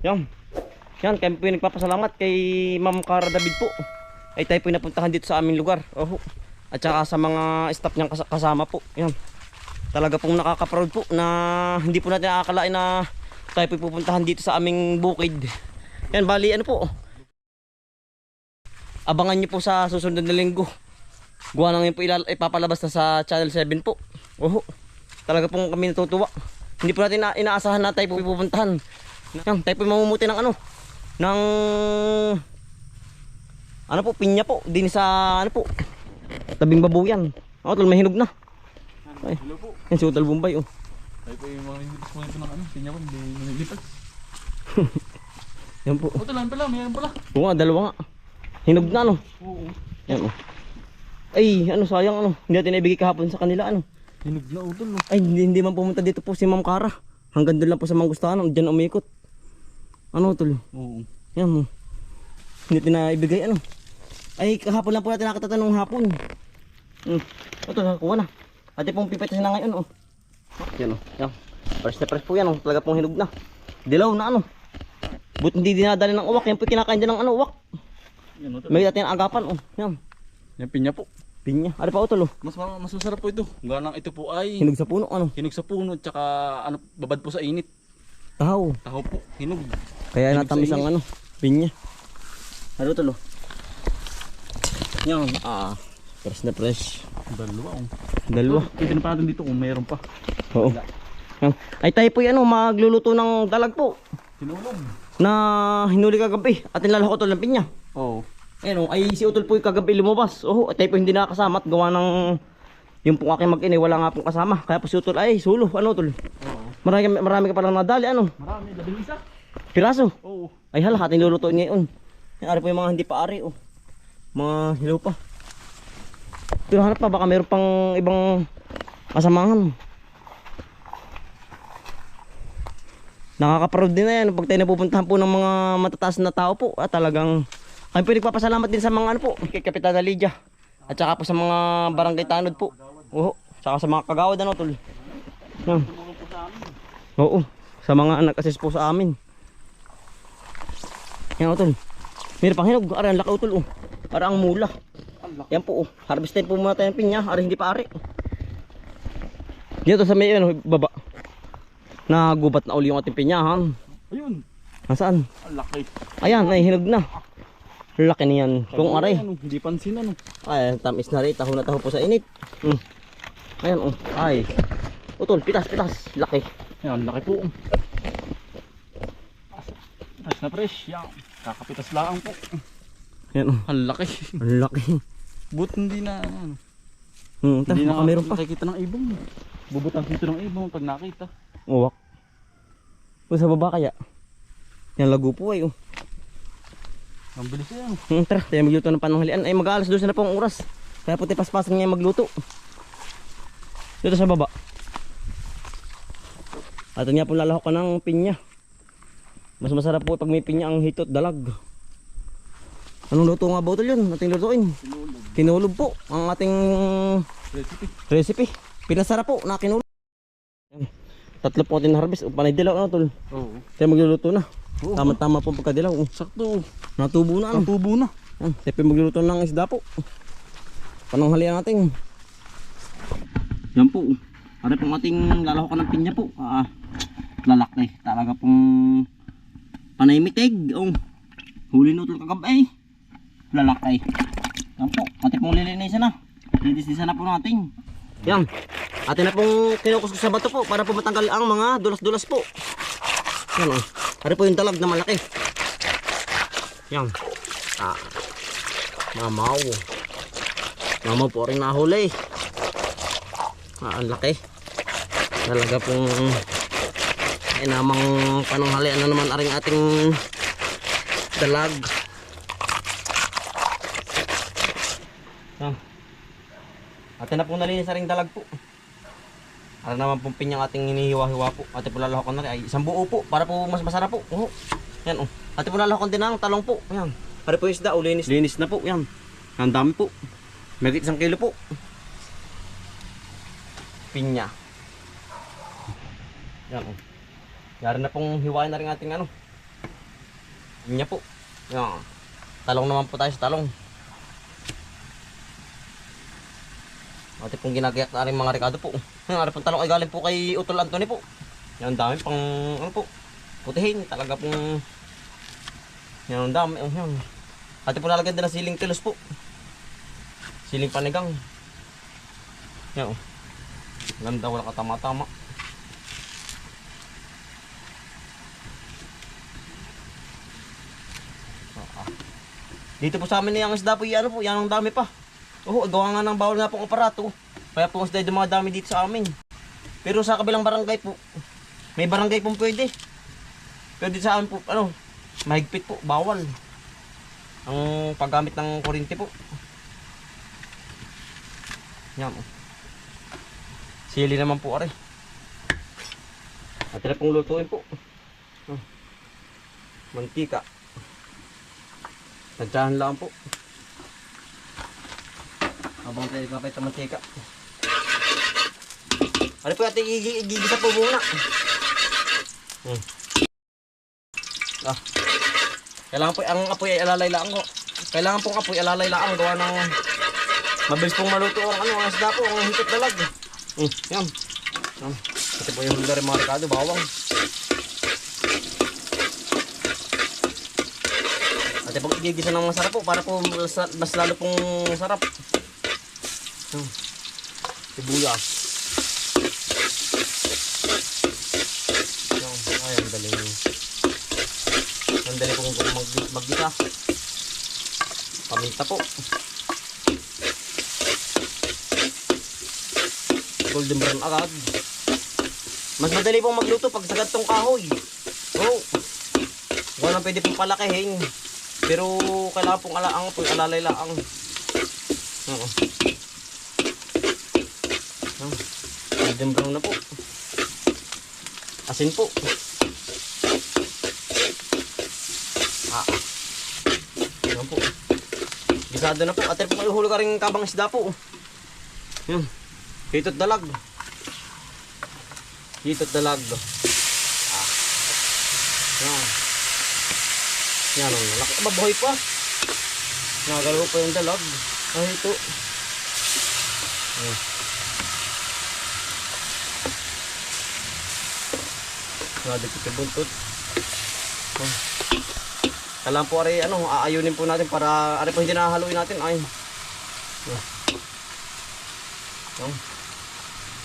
Yan. Yan, kaya po yung nagpapasalamat kay Ma'am Cara David po. Ay tayo po napuntahan dito sa aming lugar. Oh. At saka sa mga staff niyang kasama po. Yan. Talaga pong nakaka-proud po na hindi po natin akalain na tayo po pupuntahan dito sa aming bukid. Yan, bali ano po. Abangan niyo po sa susunod na linggo. Gawa na ngayon po ipapalabas na sa Channel 7 po. Oh. Talaga pong kami natutuwa. Hindi po natin inaasahan na tayo po pupuntahan. Yan, tayo po mamumuti ng ano. Ng ano po, pinya po. Din sa ano po. Tabing babuyan. Oh, tol, may hinog na. Ay. Hello po. Yan si Utol Bombay oh. Tayo po yung mga nilipas mo ito ng ano. Pinya ko, hindi nilipas. Yan po. Ito lang pala, mayroon pala. Oo nga, dalawa nga. Hinog na ano. Oo. Yan oh. Ay, ano sayang ano. Hindi natin naibigay kahapon sa kanila ano. Hinog na utol no. Ay, hindi man pumunta dito po si Ma'am Cara. Hanggang doon lang po sa Manggustahan. Diyan umikot. Ano tol? Oo. Yan oh. Hindi natin naibigay ano. Ay, kahapon lang po natin nakatatanong hapon. Ito, nakakuha na. Ate pong pipitasin na ngayon oh. Yan oh. Yan. Fresh na fresh po yan oh. Talaga pong hinog na. Dilaw na ano. But hindi dinadali ng uwak. Yan po kinakain din ng ano uwak. Yan utol. May natin agapan oh. Yan. Yan pinya po. Pinya. Ano pa utol oh. Mas masarap po ito. Ganang ito po ay Hinog sa puno ano. hinog sa puno tsaka ano babad po sa init. Tahaw. Taho po, hinog. Kaya Hinog natamis sa ang init. ano. Pinya. Ano utol oh. Yan. Fresh na fresh. Dalawa oh. Dalawa. Pwede pa natin dito kung mayroon pa. Oo. Yan. Ay tayo po ano, magluluto ng dalag po. Tinulog. Na hinuli kagabi. At nilalako utol ng pinya. Oo. Ayun oh, ay si utol po yung kagabi lumabas. Oo, at tayo po hindi nakakasama at gawa ng yung pong aking mag-inay wala nga pong kasama. Kaya po si utol ay sulo. Ano utol? Oo. Marami ka palang nadali ano. Marami, 11. Piraso. Oo. Ay hala, ating lulutuin ngayon. Yan, ari po yung mga hindi pa ari oh. Mga hilaw pa. Pero hanap pa, baka mayroon pang ibang kasamahan. Nakaka-proud din na yan pag tayo napupuntahan po ng mga matataas na tao po. Talagang kami po nagpapasalamat din sa mga ano po, kay Kapitana Lydia. At saka po sa mga barangay tanod po. Oo, saka sa mga kagawad ano tol. Yan. Oo, sa mga nag-assist po sa amin. Yan utol. Meron pang hinog, ari ang laki utol oh. Ari ang mula. Yan po oh. Harvestin po muna tayo ng pinya, ari hindi pa ari. Dito sa may ano, baba. Nagubat na uli yung ating pinyahan. Ayun. Nasaan? Ang laki. Ayan, ay hinog na. Laki niyan. Kung aray. Ano, hindi pansin ano. Ay, tamis na rin. Taho na taho po sa init. Ayan oh. Ay. Utol, pitas, pitas. Laki. Yan, laki po. Fresh na fresh. Yan. Kakapitas lang po. Ayan oh. Ang laki. Ang laki. But hindi na ano. Hindi Hindi na na meron pa. nakikita ng ibong. Bubutang dito ng ibong pag nakita. Uwak. O sa baba kaya. Yan lago po ay oh. Ang bilis yan. Tara, tayo magluto ng pananghalian. Ay mag-aalas 12 na po ang oras. Kaya puti paspasan niya magluto. Dito sa baba. At nga po lalahok ka ng pinya. Mas masarap po pag may pinya ang hito at dalag. Anong luto nga ba ito yun? Ating lutuin. Kinulog po ang ating recipe. Pinasarap po na kinulog. Tatlo po ating harvest. Panay dilaw ano tol. Oo. Tayo magluluto na. Oo. Tama-tama po pagkadilaw. Sakto. Natubo na. Natubo na. Tayo magluluto ng isda po. Pananghalian natin. Yan po. Para pong ating lalahokan ng pinya po. Lalaki. Talaga pong panay mitig. Huli nutol kagabay. Lalaki. Yan po. Pati pong lilinisan na. Lilinisan na po natin. Yan. Atin na pong kinukuskus sa bato po para po matanggal ang mga dulas-dulas po. Yan o. Ari po yung dalag na malaki. Yan. Mamaw. Mamaw po rin nahuli. Ang laki. Talaga pong namang pananghalian na naman aring ating dalag. Yan. Atin na pong nalinis aring dalag po. Para naman pong pinyang ating hinihiwa-hiwa po. Atin po lalahokon na rin. Ay, isang buo po. Para po mas masarap po. Yan oh. Atin po lalahokon din ng talong po. Yan. Para po yung isda. Linis. Linis na po. Yan. Ang dami po. Megit 1 kilo po. Pinya. Yan oh. Yari na pong hiwain na rin ating ano. pinya po. Yan. Talong naman po tayo sa talong. Ate pong ginagayak na rin mga Ricardo po. Yung ari pong talong ay galing po kay Utol Anthony po. Yan dami pang ano po. Putihin talaga pong yan dami. Yan. Ate po lalagyan din ng siling kilos po. Siling panigang. Yan. Ganda wala katama-tama. Dito po sa amin na yung isda po, ano po, yan ang dami pa. Oo, gawa nga ng bawal nga pong aparato. Kaya po isda dumadami dito sa amin. Pero sa kabilang barangay po, may barangay pong pwede. Pero dito sa amin po, ano, mahigpit po, bawal. Ang paggamit ng kuryente po. Yan. Sili naman po, are. At na pong lutuin po. Mantika. Tadyahan lang po. Habang tayo kapit ang mantika. Ano po natin igigisa po muna. Kailangan po ang apoy ay alalaylaan ko. Kailangan po ang apoy alalaylaan gawa ng mabilis pong maluto ang ano, ang isda po, ang hitot dalag. Yan. Ito po yung hulda rin mga Ricardo, bawang. Ate pag igigisa ng masarap po para po mas lalo pong sarap. Sibuyas. Ay, ang daling. Ang daling pong maggisa. Paminta po. Golden brown agad. Mas madali pong magluto pag sa gantong kahoy. Oh. Wala pwede pong palakihin. Pero kailangan pong alalay laang. Oo. Golden brown na po. Asin po. Yan po. Gisado na po. At po ihulog ka rin kabang isda po. Yan. Hitot dalag. Hitot dalag. Yan. Yan o. Laki. Mabuhay pa. Nagalaw pa yung dalag. Ito. Yan. Nadikit yung buntot. Kailangan po ari ano, aayunin po natin para ari po hindi nahaluin natin. Ay.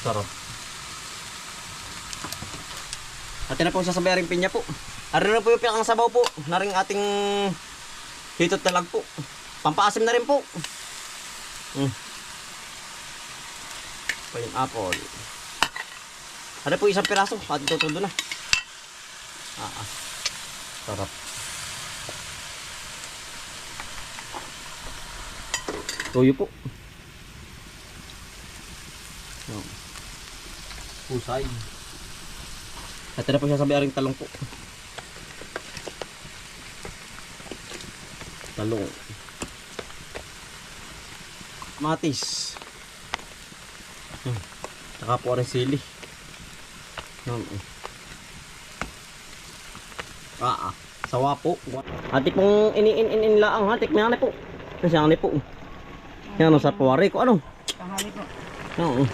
Sarap. Atin na po sasabay ring pinya po. Ari na po yung pinakang sabaw po. Naring ating hitot talag po. Pampaasim na rin po. Pineapple. Ari po isang piraso. Atin tutudo na. Sarap. Toyo po. Pusay. At na po siya sa bayaring talong po. Talong. Matis. Saka po rin sili. Sawa po. Hati pong in laang. Hatik na po. Kasi ang po. Yan sa puwari ko. Ano? Tanghali po. Oo.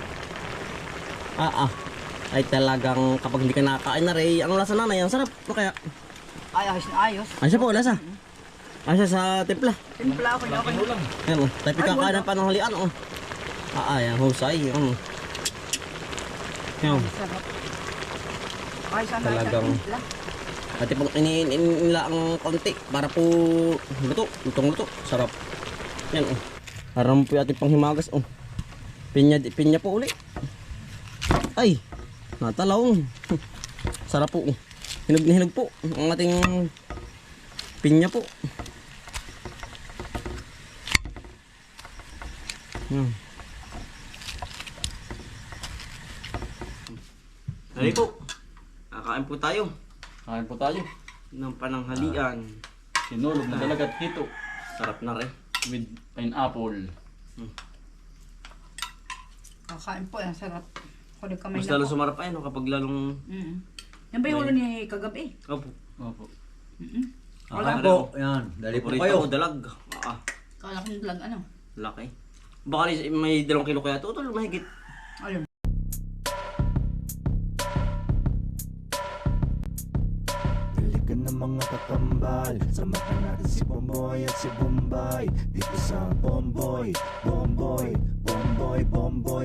Ay talagang kapag hindi ka nakakain na rin, ang lasa nanay, ang sarap. Ano kaya? Ay, ayos na ayos. Ay siya po, lasa. Ay siya sa timpla. Timpla ako, okay. Yan o, tayo pikakain ng pananghalian o. Yan, husay. Yan. Sarap. Ay, sana Talagang pati pong iniinla ang konti para po lutong-luto. Sarap. Yan o. Haram po yung ating panghimagas o. Pinya po uli. Ay, natalawang. Sarap po. Hinog na hinog po ang ating pinya po. Dali po. Kakain po tayo. Kain po tayo. Ng pananghalian. Sinulog na talaga at hito. Sarap na rin. With pineapple. Kakain po, ang sarap. Kulig kamay Mas na lalo po. sumarap ay no kapag lalong Yan ba yung ulo ni kagabi? opo. Opo. Wala po, yan. Dali po Paborito kayo. ko, dalag. Kalaking lang ano. Laki. Baka may 2 kilo kaya ito. Tol, mahigit. Ayun. Halika na mga kakambal, samahan natin si Bomboy at si Bombay dito sa Bomboy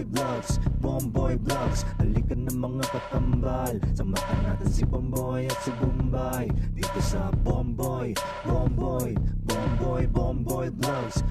Vlogs, Bomboy Vlogs. Halika na mga kakambal, samahan natin si Bomboy at si Bombay dito sa Bomboy Vlogs, Bomboy Vlogs.